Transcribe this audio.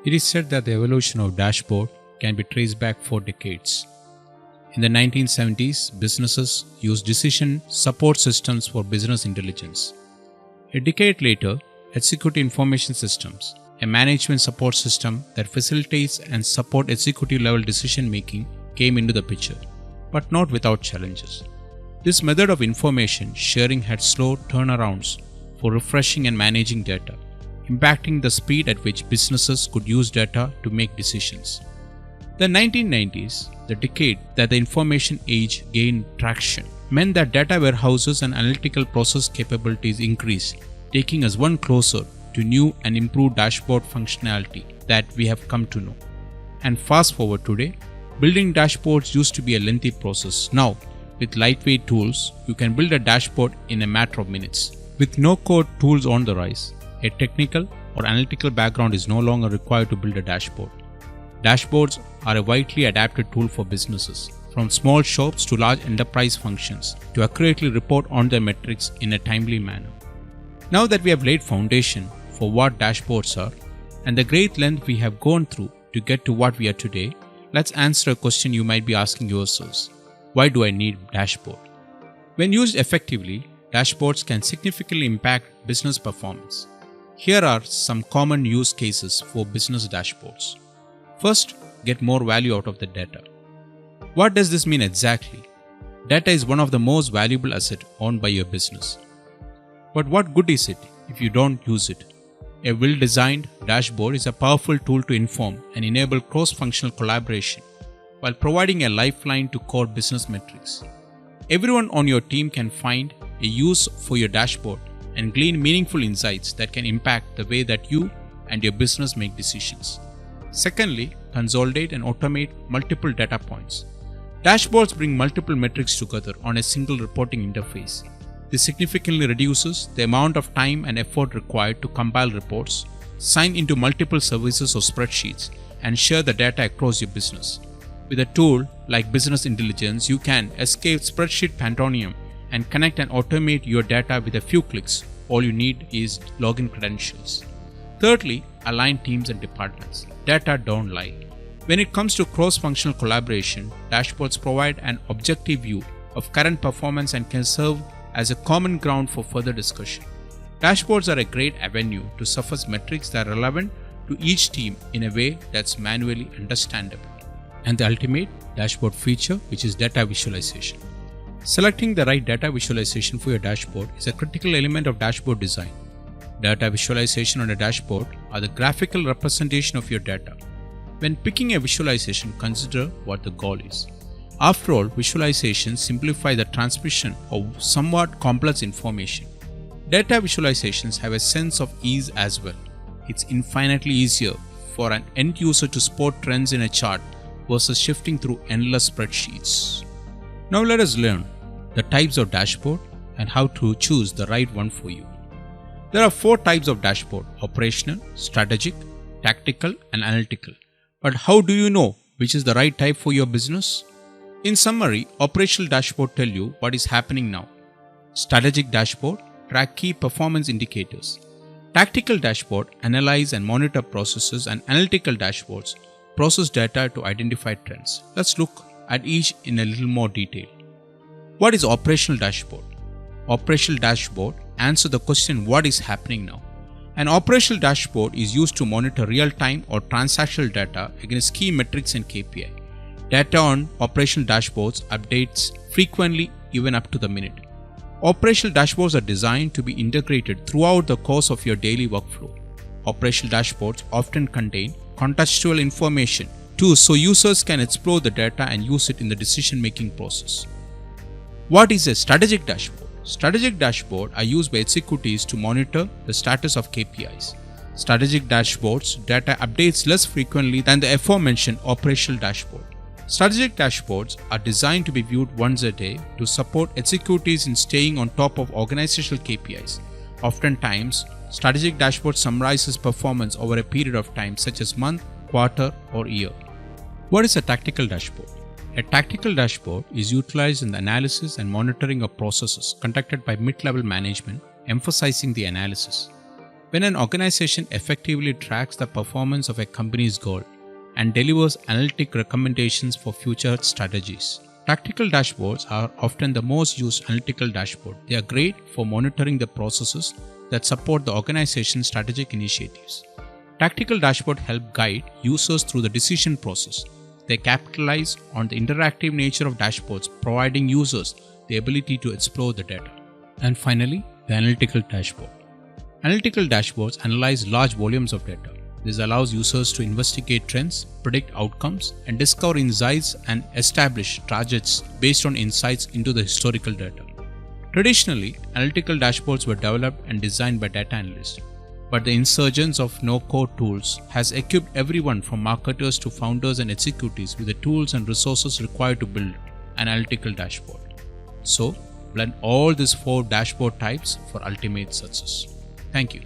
It is said that the evolution of dashboard can be traced back 4 decades. In the 1970s, businesses used decision support systems for business intelligence. A decade later, executive information systems, a management support system that facilitates and supports executive level decision making, came into the picture, but not without challenges. This method of information sharing had slow turnarounds for refreshing and managing data, impacting the speed at which businesses could use data to make decisions. The 1990s, the decade that the information age gained traction, meant that data warehouses and analytical process capabilities increased, taking us one closer to new and improved dashboard functionality that we have come to know. And fast forward today, building dashboards used to be a lengthy process. Now, with lightweight tools, you can build a dashboard in a matter of minutes. With no-code tools on the rise, a technical or analytical background is no longer required to build a dashboard. Dashboards are a widely adapted tool for businesses, from small shops to large enterprise functions, to accurately report on their metrics in a timely manner. Now that we have laid foundation for what dashboards are and the great length we have gone through to get to what we are today, let's answer a question you might be asking yourselves. Why do I need dashboard? When used effectively, dashboards can significantly impact business performance. Here are some common use cases for business dashboards. First, get more value out of the data. What does this mean exactly? Data is one of the most valuable assets owned by your business. But what good is it if you don't use it? A well-designed dashboard is a powerful tool to inform and enable cross-functional collaboration while providing a lifeline to core business metrics. Everyone on your team can find a use for your dashboard and glean meaningful insights that can impact the way that you and your business make decisions. Secondly, consolidate and automate multiple data points. Dashboards bring multiple metrics together on a single reporting interface. This significantly reduces the amount of time and effort required to compile reports, sign into multiple services or spreadsheets, and share the data across your business. With a tool like Business Intelligence, you can escape spreadsheet pandemonium and connect and automate your data with a few clicks. All you need is login credentials. Thirdly, align teams and departments. Data don't lie. When it comes to cross-functional collaboration, dashboards provide an objective view of current performance and can serve as a common ground for further discussion. Dashboards are a great avenue to surface metrics that are relevant to each team in a way that's manually understandable. And the ultimate dashboard feature, which is data visualization. Selecting the right data visualization for your dashboard is a critical element of dashboard design. Data visualization on a dashboard are the graphical representation of your data. When picking a visualization, consider what the goal is. After all, visualizations simplify the transmission of somewhat complex information. Data visualizations have a sense of ease as well. It's infinitely easier for an end user to spot trends in a chart versus shifting through endless spreadsheets. Now let us learn the types of dashboard and how to choose the right one for you. There are 4 types of dashboard: operational, strategic, tactical, and analytical. But how do you know which is the right type for your business? In summary, operational dashboard tell you what is happening now. Strategic dashboard track key performance indicators. Tactical dashboard analyze and monitor processes, and analytical dashboards process data to identify trends. Let's look at each in a little more detail. What is operational dashboard? Operational dashboard answer the question what is happening now. An operational dashboard is used to monitor real-time or transactional data against key metrics and KPI. Data on operational dashboards updates frequently, even up to the minute. Operational dashboards are designed to be integrated throughout the course of your daily workflow. Operational dashboards often contain contextual information too, so users can explore the data and use it in the decision-making process. What is a strategic dashboard? Strategic dashboards are used by executives to monitor the status of KPIs. Strategic dashboards data updates less frequently than the aforementioned operational dashboard. Strategic dashboards are designed to be viewed once a day to support executives in staying on top of organizational KPIs. Oftentimes, strategic dashboard summarizes performance over a period of time such as month, quarter, or year. What is a tactical dashboard? A tactical dashboard is utilized in the analysis and monitoring of processes conducted by mid-level management, emphasizing the analysis. When an organization effectively tracks the performance of a company's goal and delivers analytic recommendations for future strategies. Tactical dashboards are often the most used analytical dashboard. They are great for monitoring the processes that support the organization's strategic initiatives. Tactical dashboards help guide users through the decision process. They capitalize on the interactive nature of dashboards, providing users the ability to explore the data. And finally, the analytical dashboard. Analytical dashboards analyze large volumes of data. This allows users to investigate trends, predict outcomes, and discover insights and establish targets based on insights into the historical data. Traditionally, analytical dashboards were developed and designed by data analysts, but the insurgence of no-code tools has equipped everyone from marketers to founders and executives with the tools and resources required to build an analytical dashboard. So, blend all these 4 dashboard types for ultimate success. Thank you.